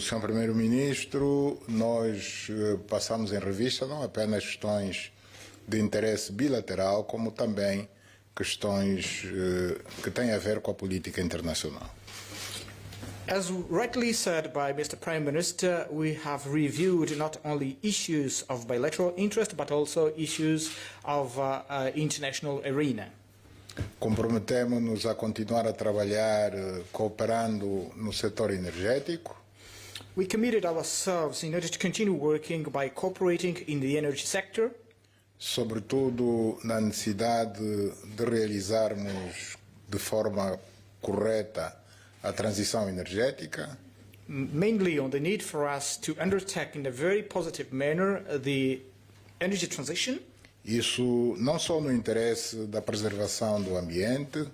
Senhor Primeiro-Ministro, nós passamos em revista não apenas questões de interesse bilateral, como também questões que têm a ver com a política internacional. As rightly said by Mr. Prime Minister, we have reviewed not only issues of bilateral interest, but also issues of international arena. Comprometemos-nos a continuar a trabalhar cooperando no setor energético. We committed ourselves in order to continue working by cooperating in the energy sector. Sobretudo na necessidade de realizarmos de forma correta a transição energética. Mainly on the need for us to undertake in a very positive manner the energy transition. Isso não só no interesse da preservação do ambiente,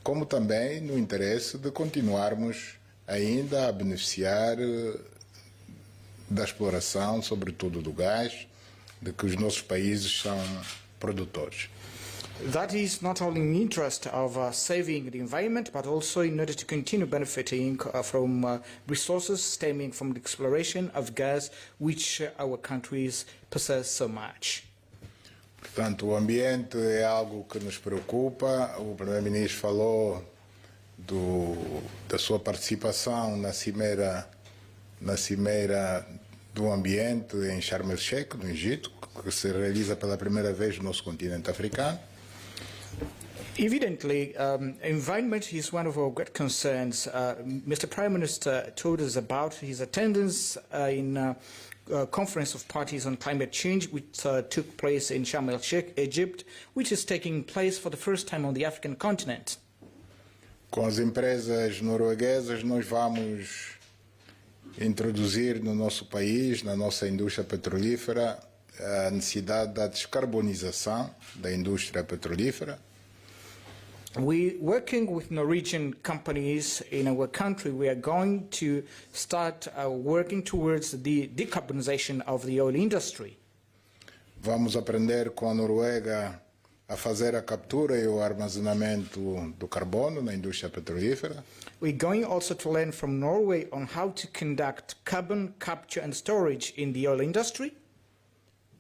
como também no interesse de continuarmos ainda a beneficiar da exploração, sobretudo do gás, de que os nossos países são produtores. That is not only in the interest of saving the environment, but also in order to continue benefiting from resources stemming from the exploration of gas, which our countries possess so much. Portanto, o ambiente é algo que nos preocupa. O Primeiro-Ministro falou da sua participação na cimeira do ambiente em Sharm el-Sheikh, no Egito, que se realiza pela primeira vez no nosso continente africano. Evidently, environment is one of our great concerns. Mr. Prime Minister told us about his attendance in a conference of parties on climate change, which took place in Sharm el-Sheikh, Egypt, which is taking place for the first time on the African continent. Com as empresas norueguesas, nós vamos introduzir no nosso país, na nossa indústria petrolífera, a necessidade da descarbonização da indústria petrolífera. We, working with Norwegian companies in our country, we are going to start working towards the decarbonization of the oil industry. Vamos aprender com a Noruega a fazer a captura e o armazenamento do carbono na indústria petrolífera. We're going also to learn from Norway on how to conduct carbon capture and storage in the oil industry.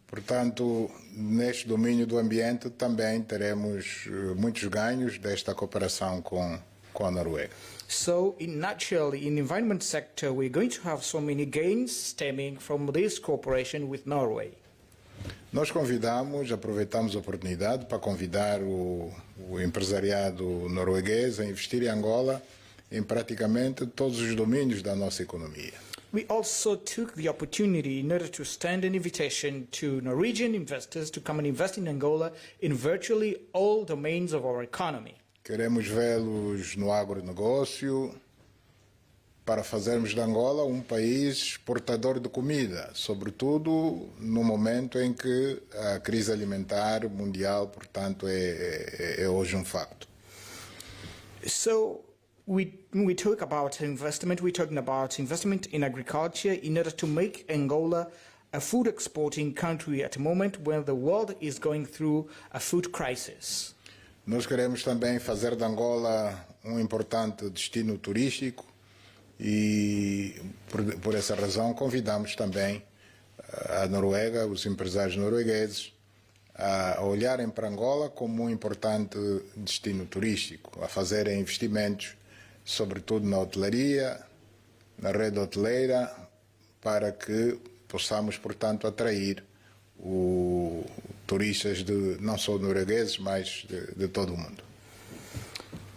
Portanto, neste domínio do ambiente também teremos muitos ganhos desta cooperação com a Noruega. So, naturally, in the environment sector, we're going to have so many gains stemming from this cooperation with Norway. Nós aproveitamos a oportunidade para convidar o empresariado norueguês a investir em Angola em praticamente todos os domínios da nossa economia. We also took the opportunity in order to extend an invitation to Norwegian investors to come and invest in Angola in virtually all domains of our economy. Queremos vê-los no agronegócio para fazermos de Angola um país exportador de comida, sobretudo no momento em que a crise alimentar mundial, portanto, é hoje um facto. So, when we talk about investment, we're talking about investment in agriculture in order to make Angola a food exporting country at a moment when the world is going through a food crisis. Nós queremos também fazer de Angola um importante destino turístico e, por essa razão, convidamos também a Noruega, os empresários noruegueses, a olharem para Angola como um importante destino turístico, a fazerem investimentos sobretudo na hotelaria, na rede hoteleira, para que possamos, portanto, atrair turistas não só noruegueses, mas de todo o mundo.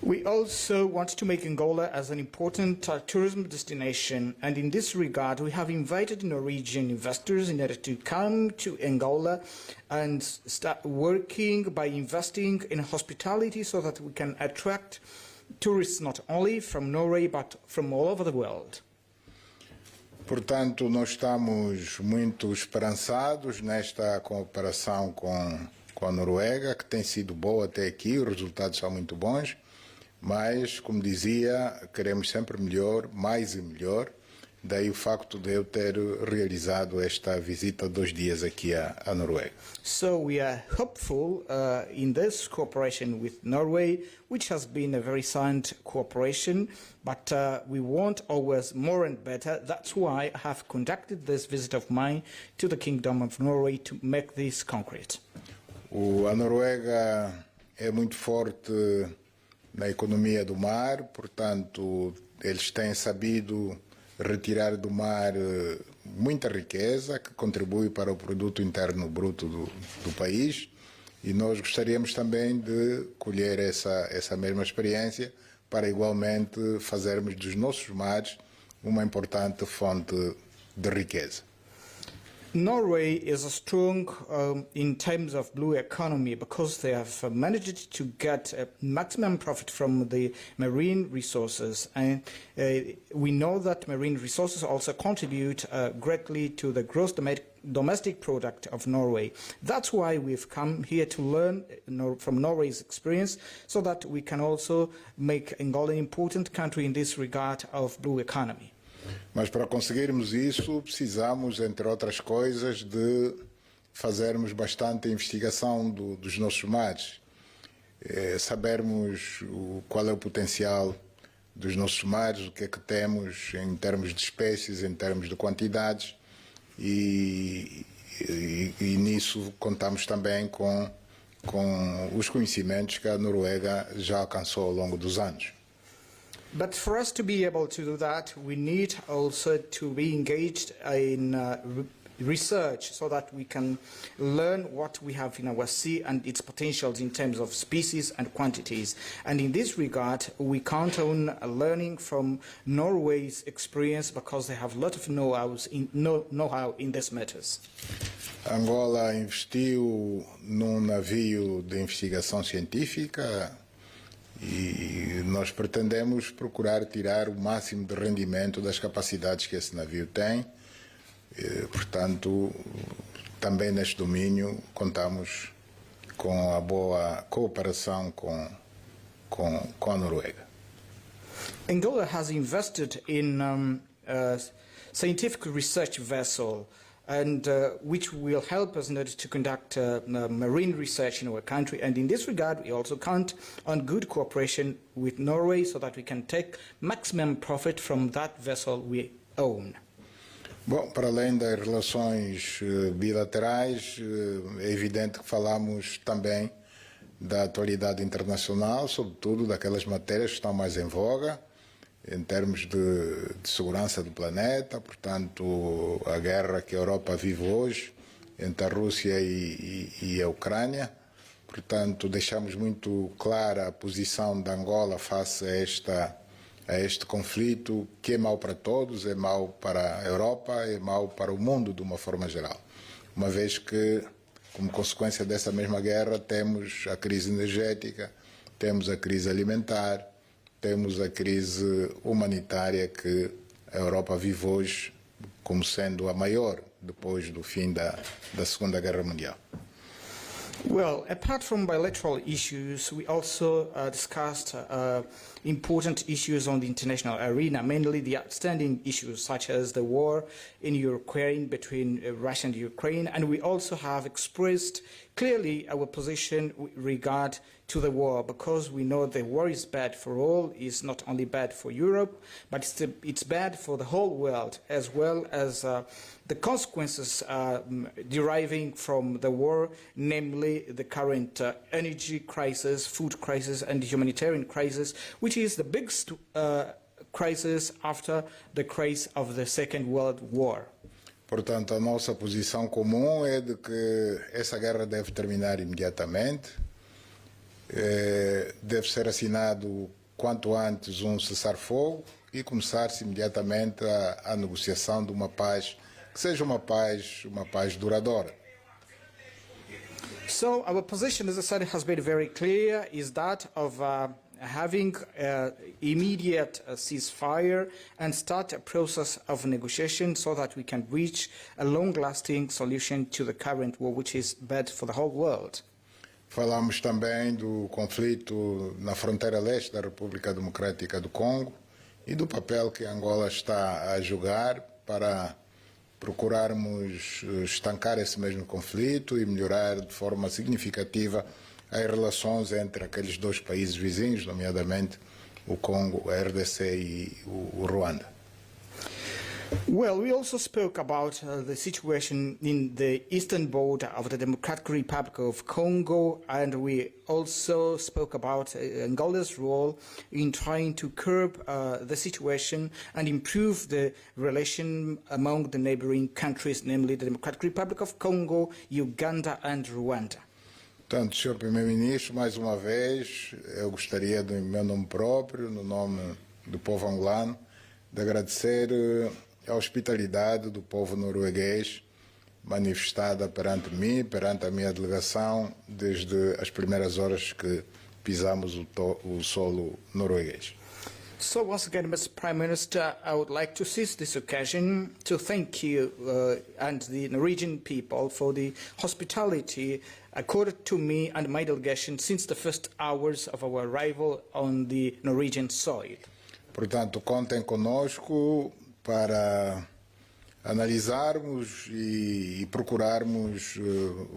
We also want to make Angola as an important tourism destination, and in this regard we have invited Norwegian investors in order to come to Angola and start working by investing in hospitality so that we can attract tourists not only from Norway but from all over the world. Portanto, nós estamos muito esperançados nesta cooperação com a Noruega, que tem sido boa até aqui, os resultados são muito bons, mas, como dizia, queremos sempre melhor, mais e melhor. Daí o facto de eu ter realizado esta visita de 2 dias aqui à Noruega. So we are hopeful in this cooperation with Norway, which has been a very sound cooperation, but we want always more and better. That's why I have conducted this visit of mine to the Kingdom of Norway to make this concrete. A Noruega é muito forte na economia do mar, portanto, eles têm sabido retirar do mar muita riqueza que contribui para o produto interno bruto do país, e nós gostaríamos também de colher essa mesma experiência para igualmente fazermos dos nossos mares uma importante fonte de riqueza. Norway is strong in terms of blue economy because they have managed to get maximum profit from the marine resources, and we know that marine resources also contribute greatly to the gross domestic product of Norway. That's why we've come here to learn from Norway's experience, so that we can also make Angola an important country in this regard of blue economy. Mas para conseguirmos isso, precisamos, entre outras coisas, de fazermos bastante investigação dos nossos mares, sabermos qual é o potencial dos nossos mares, o que é que temos em termos de espécies, em termos de quantidades, e nisso contamos também com os conhecimentos que a Noruega já alcançou ao longo dos anos. But for us to be able to do that, we need also to be engaged in research, so that we can learn what we have in our sea and its potentials in terms of species and quantities. And in this regard, we count on learning from Norway's experience, because they have a lot of know-how in these matters. Angola investiu num navio de investigação científica, e nós pretendemos procurar tirar o máximo de rendimento das capacidades que esse navio tem. Portanto, também neste domínio contamos com a boa cooperação com a Noruega. Angola has invested in a scientific research vessel, and which will help us in order to conduct marine research in our country. And in this regard, we also count on good cooperation with Norway, so that we can take maximum profit from that vessel we own. Bom, para além das relações bilaterais, é evidente que falamos também da atualidade internacional, sobretudo daquelas matérias que estão mais em voga, em termos de segurança do planeta. Portanto, a guerra que a Europa vive hoje entre a Rússia e a Ucrânia. Portanto, deixamos muito clara a posição da Angola face a este conflito, que é mau para todos, é mau para a Europa, é mau para o mundo de uma forma geral. Uma vez que, como consequência dessa mesma guerra, temos a crise energética, temos a crise alimentar, temos a crise humanitária que a Europa vive hoje como sendo a maior depois do fim da Segunda Guerra Mundial. Well, apart from bilateral issues, we also discussed important issues on the international arena, mainly the outstanding issues such as the war in Ukraine, between Russia and Ukraine, and we also have expressed clearly our position with regard to the war, because we know the war is bad for all. It's not only bad for Europe, but it's bad for the whole world, as well as the consequences deriving from the war, namely the current energy crisis, food crisis, and humanitarian crisis, which is the biggest crisis after the crisis of the Second World War. Portanto, a nossa posição comum é de que essa guerra deve terminar imediatamente. Deve ser assinado quanto antes um cessar-fogo e começar-se imediatamente a negociação de uma paz que seja uma paz duradoura. So our position, as I said, has been very clear, is that of having immediate ceasefire and start a process of negotiation, so that we can reach a long-lasting solution to the current war, which is bad for the whole world. Falamos também do conflito na fronteira leste da República Democrática do Congo, e do papel que Angola está a jogar para procurarmos estancar esse mesmo conflito e melhorar de forma significativa as relações entre aqueles dois países vizinhos, nomeadamente o Congo, a RDC e o Ruanda. Well, we also spoke about the situation in the eastern border of the Democratic Republic of Congo, and we also spoke about Angola's role in trying to curb the situation and improve the relation among the neighboring countries, namely the Democratic Republic of Congo, Uganda and Rwanda. Portanto, Sr. Primeiro-Ministro, mais uma vez, eu gostaria, do meu nome próprio, no nome do povo angolano, de agradecer a hospitalidade do povo norueguês manifestada perante mim, perante a minha delegação, desde as primeiras horas que pisamos o solo norueguês. So once again, Mr. Prime Minister, I would like to seize this occasion to thank you and the Norwegian people for the hospitality accorded to me and my delegation since the first hours of our arrival on the Norwegian soil. Portanto, contem conosco para analisarmos e procurarmos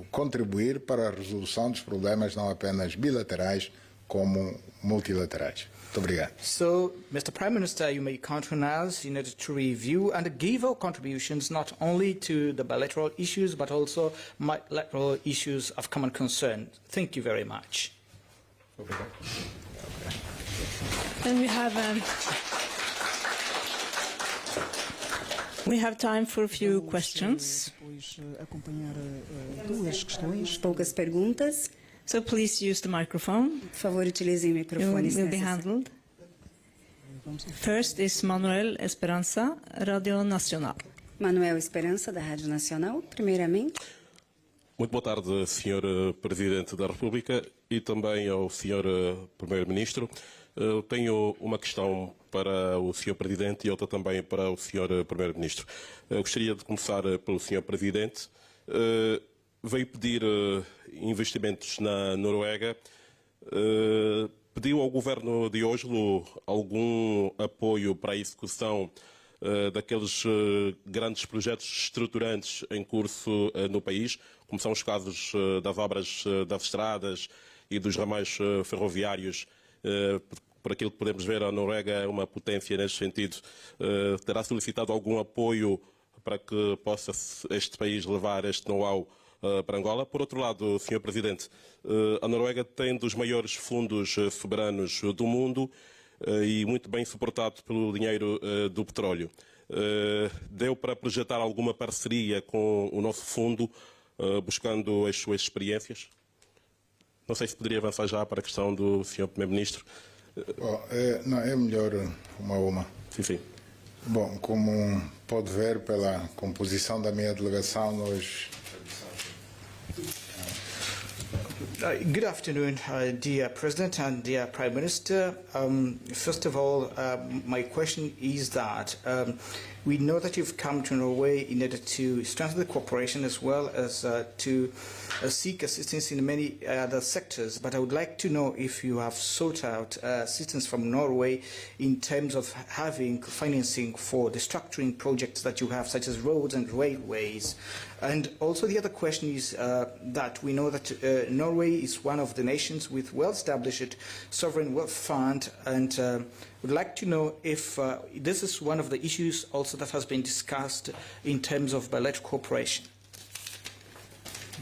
contribuir para a resolução dos problemas não apenas bilaterais, como multilaterais. Muito obrigado. So, Mr. Prime Minister, you may count on us in order to review and give our contributions not only to the bilateral issues but also multilateral issues of common concern. Thank you very much. Obrigado. Then we have time for a few questions. Poucas perguntas. So please use the microphone. Por favor, utilizem o microfone. Will be handled. First is Manuel Esperança, Radio Nacional. Manuel Esperança, da Rádio Nacional, primeiramente. Muito boa tarde, Sr. Presidente da República e também ao Sr. Primeiro-Ministro. Tenho uma questão para o Sr. Presidente e outra também para o Sr. Primeiro-Ministro. Gostaria de começar pelo Sr. Presidente. Veio pedir investimentos na Noruega. Pediu ao governo de Oslo algum apoio para a execução daqueles grandes projetos estruturantes em curso no país, como são os casos das obras das estradas e dos ramais ferroviários. Por aquilo que podemos ver, a Noruega é uma potência neste sentido. Terá solicitado algum apoio para que possa este país levar este know-how para Angola? Por outro lado, Sr. Presidente, a Noruega tem dos maiores fundos soberanos do mundo e muito bem suportado pelo dinheiro do petróleo. Deu para projetar alguma parceria com o nosso fundo, buscando as suas experiências? Não sei se poderia avançar já para a questão do Sr. Primeiro-Ministro. Não, é melhor uma a uma. Sim. Bom, como pode ver pela composição da minha delegação, nós... Good afternoon, dear President and dear Prime Minister. First of all, my question is that we know that you've come to Norway in order to strengthen the cooperation as well as to seek assistance in many other sectors. But I would like to know if you have sought out assistance from Norway in terms of having financing for the structuring projects that you have, such as roads and railways. And also the other question is that we know that Norway is one of the nations with well-established sovereign wealth fund, and would like to know if this is one of the issues also that has been discussed in terms of bilateral cooperation.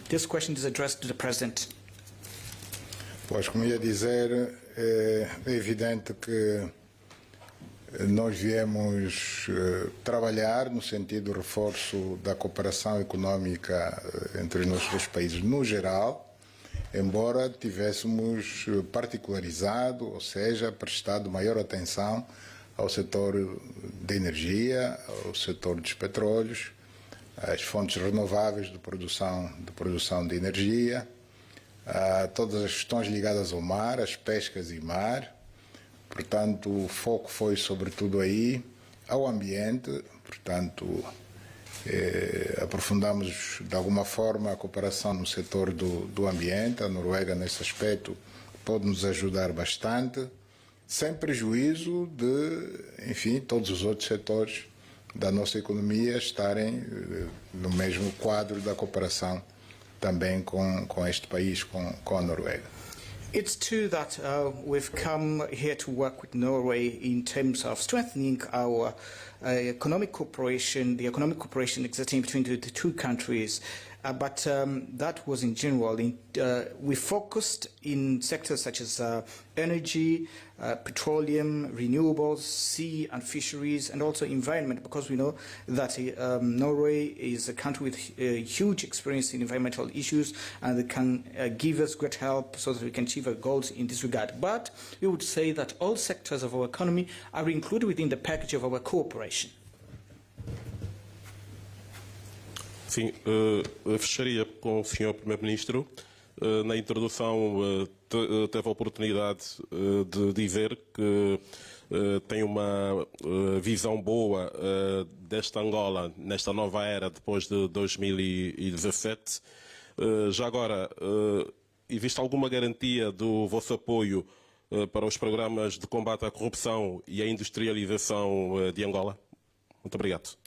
This question is addressed to the President. Pois, como ia dizer, é evidente que nós viemos trabalhar no sentido do reforço da cooperação económica entre os nossos dois países no geral, embora tivéssemos particularizado, ou seja, prestado maior atenção ao setor da energia, ao setor dos petróleos, às fontes renováveis de produção de energia, a todas as questões ligadas ao mar, às pescas e mar. Portanto, o foco foi sobretudo aí, ao ambiente. Portanto, aprofundamos de alguma forma a cooperação no setor do ambiente. A Noruega, nesse aspecto, pode nos ajudar bastante. sem prejuízo de, enfim, todos os outros setores da nossa economia estarem no mesmo quadro da cooperação também com este país, com a Noruega. It's true that we've come here to work with Norway in terms of strengthening our economic cooperation, the economic cooperation existing between the two countries. But that was in general. We focused in sectors such as energy, petroleum, renewables, sea and fisheries, and also environment, because we know that Norway is a country with huge experience in environmental issues, and it can give us great help so that we can achieve our goals in this regard. But we would say that all sectors of our economy are included within the package of our cooperation. Sim, fecharia com o Sr. Primeiro-Ministro. Na introdução teve a oportunidade de dizer que tem uma visão boa desta Angola nesta nova era depois de 2017. Já agora, existe alguma garantia do vosso apoio para os programas de combate à corrupção e à industrialização de Angola? Muito obrigado.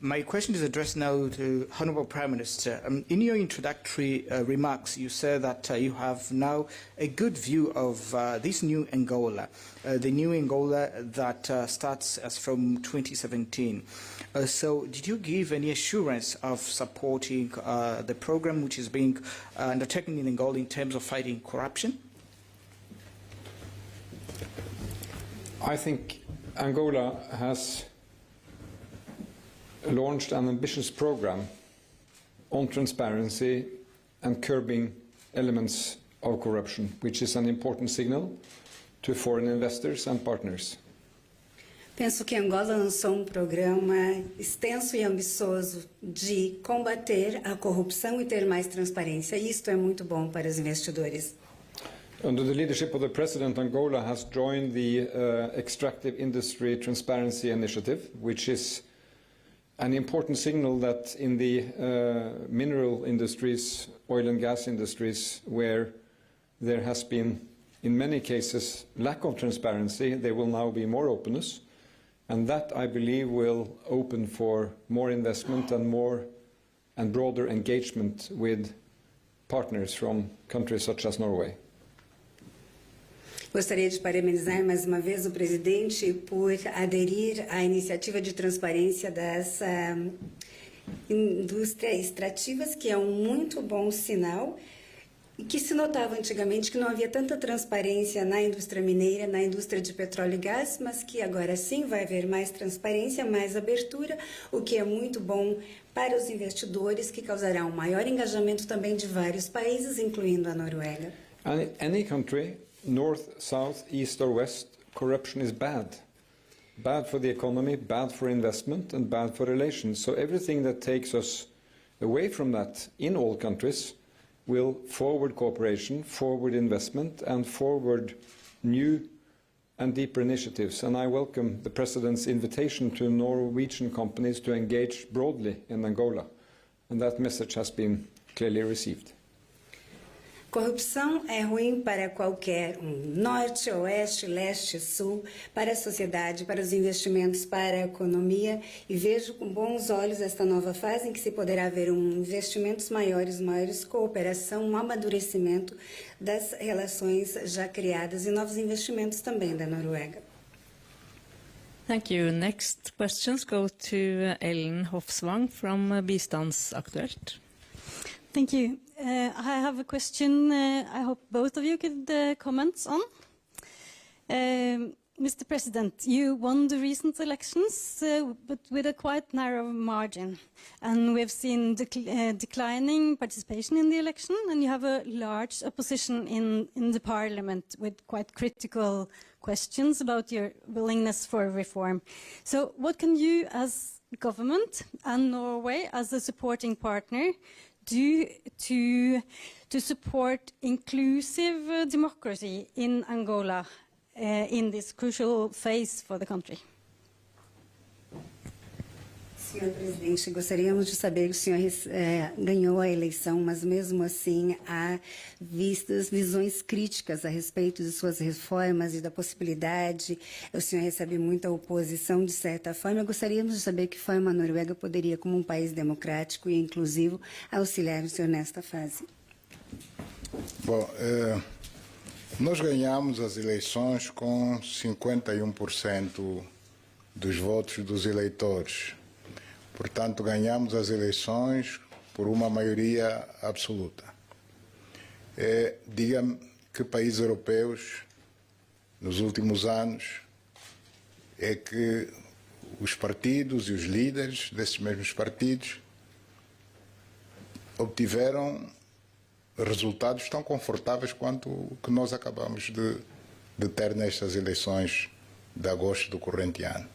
My question is addressed now to Honourable Prime Minister. In your introductory remarks, you said that you have now a good view of this new Angola, the new Angola that starts as from 2017. So did you give any assurance of supporting the program which is being undertaken in Angola in terms of fighting corruption? I think Angola has launched an ambitious program on transparency and curbing elements of corruption, which is an important signal to foreign investors and partners. Penso que Angola lançou programa extenso e ambicioso de combater a corrupção e ter mais transparência. Isto é muito bom para os investidores. Under the leadership of the President, Angola has joined the Extractive Industry Transparency Initiative, which is an important signal that in the mineral industries, oil and gas industries, where there has been, in many cases, lack of transparency, there will now be more openness. And that, I believe, will open for more investment and more and broader engagement with partners from countries such as Norway. Gostaria de parabenizar mais uma vez o presidente por aderir à iniciativa de transparência das indústrias extrativas, que é muito bom sinal, e que se notava antigamente que não havia tanta transparência na indústria mineira, na indústria de petróleo e gás, mas que agora sim vai haver mais transparência, mais abertura, o que é muito bom para os investidores, que causará um maior engajamento também de vários países, incluindo a Noruega. Any country, north, south, east or west, corruption is bad. Bad for the economy, bad for investment and bad for relations. So everything that takes us away from that in all countries will forward cooperation, forward investment and forward new and deeper initiatives. And I welcome the President's invitation to Norwegian companies to engage broadly in Angola. And that message has been clearly received. Corrupção é ruim para qualquer norte, oeste, leste, sul, para a sociedade, para os investimentos, para a economia, e vejo com bons olhos esta nova fase em que se poderá ver investimentos maiores, cooperação, um amadurecimento das relações já criadas e novos investimentos também da Noruega. Thank you. Next questions go to Ellen Hofsvang from Bistandsaktuelt. Thank you. I have a question I hope both of you could comment on. Mr. President, you won the recent elections, but with a quite narrow margin. And we've seen declining participation in the election, and you have a large opposition in the parliament with quite critical questions about your willingness for reform. So what can you as government and Norway as a supporting partner do to support inclusive democracy in Angola in this crucial phase for the country? Senhor Presidente, gostaríamos de saber que o senhor ganhou a eleição, mas mesmo assim há visões críticas a respeito de suas reformas e da possibilidade. O senhor recebe muita oposição, de certa forma. Gostaríamos de saber que forma a Noruega poderia, como um país democrático e inclusivo, auxiliar o senhor nesta fase. Bom, nós ganhamos as eleições com 51% dos votos dos eleitores. Portanto, ganhamos as eleições por uma maioria absoluta. Diga-me que países europeus, nos últimos anos, é que os partidos e os líderes desses mesmos partidos obtiveram resultados tão confortáveis quanto o que nós acabamos de ter nestas eleições de agosto do corrente ano.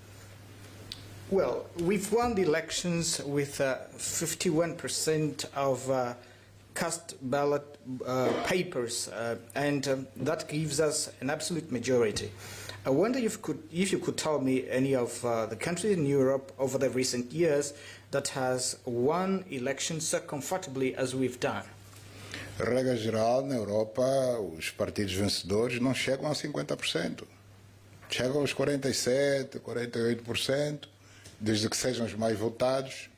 Well, we've won the elections with 51% of cast ballot papers, and that gives us an absolute majority. I wonder if you could tell me any of the countries in Europe over the recent years that has won elections so comfortably as we've done. Regra geral, na Europa, os partidos vencedores não chegam a 50%. Chegam aos 47%, 48%. Desde que sejam os mais votados,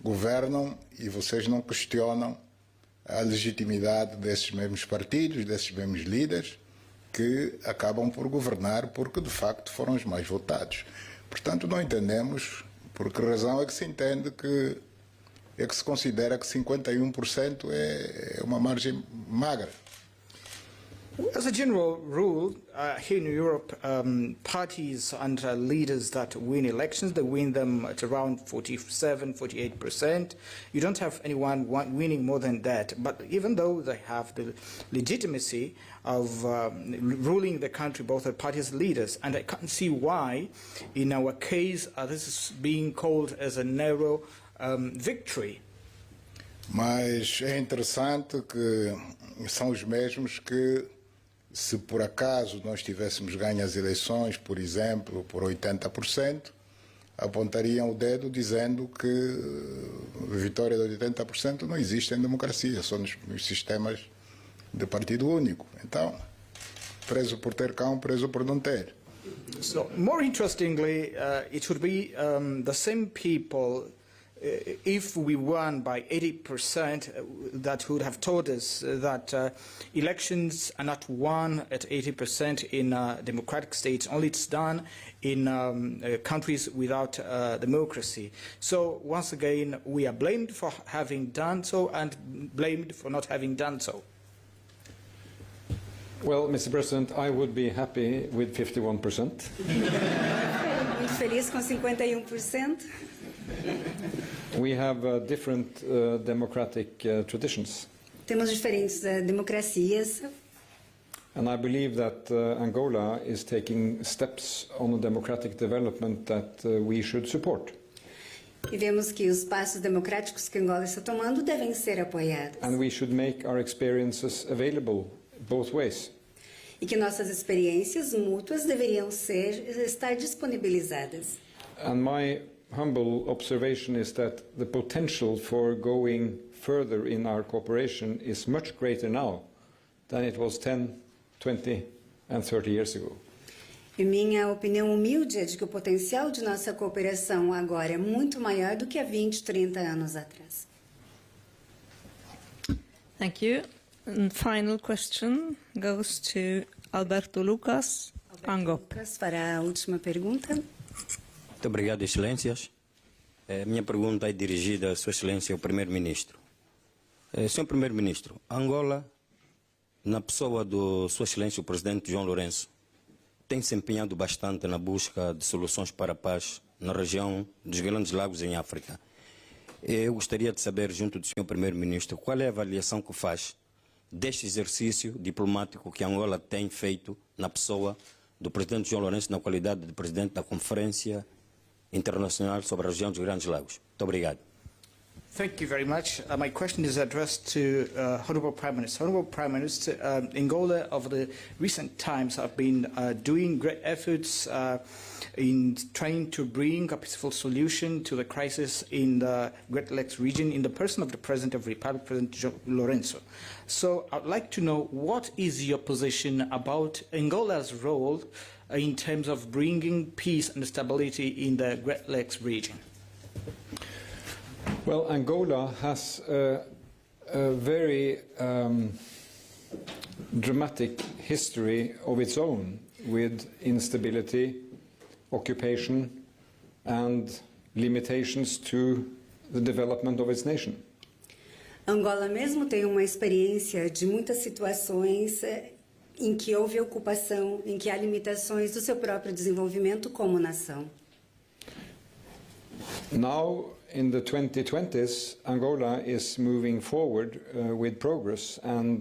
governam e vocês não questionam a legitimidade desses mesmos partidos, desses mesmos líderes, que acabam por governar porque, de facto, foram os mais votados. Portanto, não entendemos por que razão é que se entende que é que se considera que 51% é uma margem magra. As a general rule, here in Europe, parties and leaders that win elections, they win them at around 47, 48%. You don't have anyone winning more than that. But even though they have the legitimacy of ruling the country, both the parties' leaders, and I can't see why, in our case, this is being called as a narrow victory. Mas é interessante que são os mesmos que, se por acaso nós tivéssemos ganho as eleições, por exemplo, por 80%, apontariam o dedo dizendo que a vitória de 80% não existe em democracia, só nos sistemas de partido único. Então, preso por ter cão, preso por não ter. So, more interestingly, it would be the same people, if we won by 80%, that would have told us that elections are not won at 80% in democratic states, only it's done in countries without democracy. So once again, we are blamed for having done so and blamed for not having done so. Well, Mr. President, I would be happy with 51%. Muito feliz com 51%. We have different democratic traditions. Temos diferentes democracias. And I believe that Angola is taking steps on a democratic development that we should support. E vemos que os passos democráticos que Angola está tomando devem ser apoiados. And we should make our experiences available both ways. E que nossas experiências mútuas deveriam estar disponibilizadas. And my humble observation is that the potential for going further in our cooperation is much greater now than it was 10, 20 and 30 years ago. E minha opinião humilde é de que o potencial de nossa cooperação agora é muito maior do que há 20, 30 anos atrás. Thank you. And final question goes to Alberto Lucas, Angop. Lucas, para a última pergunta. Muito obrigado, Excelências. Minha pergunta é dirigida a Sua Excelência, o Primeiro-Ministro. Senhor Primeiro-Ministro, Angola, na pessoa do Sua Excelência, o Presidente João Lourenço, tem se empenhado bastante na busca de soluções para a paz na região dos Grandes Lagos em África. Eu gostaria de saber, junto do Senhor Primeiro-Ministro, qual é a avaliação que faz deste exercício diplomático que Angola tem feito na pessoa do Presidente João Lourenço, na qualidade de Presidente da Conferência Internacional sobre a região dos Grandes Lagos. Muito obrigado. Thank you very much. My question is addressed to Honourable Prime Minister. Honourable Prime Minister, Angola over the recent times have been doing great efforts in trying to bring a peaceful solution to the crisis in the Great Lakes region in the person of the President of the Republic, President João Lourenço. So I'd like to know what is your position about Angola's role in terms of bringing peace and stability in the Great Lakes region? Well, Angola has a very dramatic history of its own with instability, occupation and limitations to the development of its nation. Angola mesmo tem uma experiência de muitas situações em que houve ocupação, em que há limitações do seu próprio desenvolvimento como nação. Now, in the 2020s, Angola is moving forward with progress and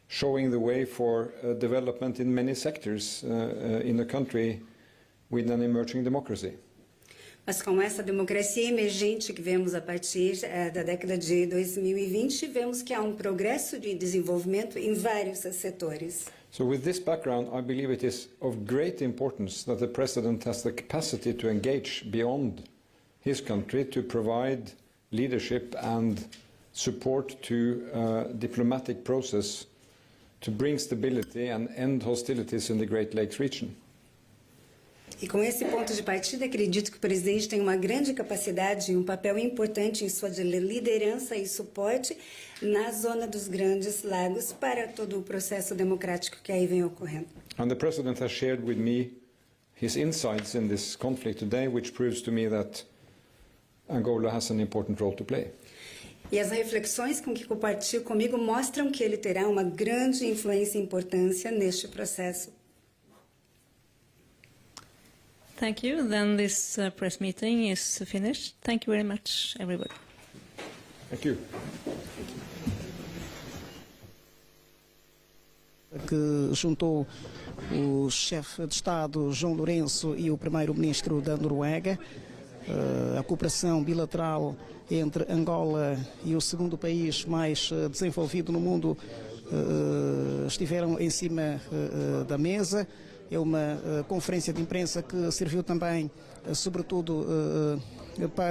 showing the way for development in many sectors in a country with an emerging democracy. Mas com essa democracia emergente que vemos a partir da década de 2020, vemos que há progresso de desenvolvimento em vários setores. So with this background, I believe it is of great importance that the President has the capacity to engage beyond his country to provide leadership and support to a diplomatic process to bring stability and end hostilities in the Great Lakes region. E com esse ponto de partida, acredito que o presidente tem uma grande capacidade e papel importante em sua liderança e suporte na zona dos Grandes Lagos para todo o processo democrático que aí vem ocorrendo. And the President has shared with me his insights in this conflict today, which proves to me that Angola has an important role to play. E as reflexões com que compartilhou comigo mostram que ele terá uma grande influência e importância neste processo. Thank you. Then this press meeting is finished. Thank you very much, everybody. Thank you. Que juntou o chefe de Estado, João Lourenço, e o primeiro-ministro da Noruega. A cooperação bilateral entre Angola e o segundo país mais desenvolvido no mundo estiveram em cima da mesa. É uma conferência de imprensa que serviu também, sobretudo, para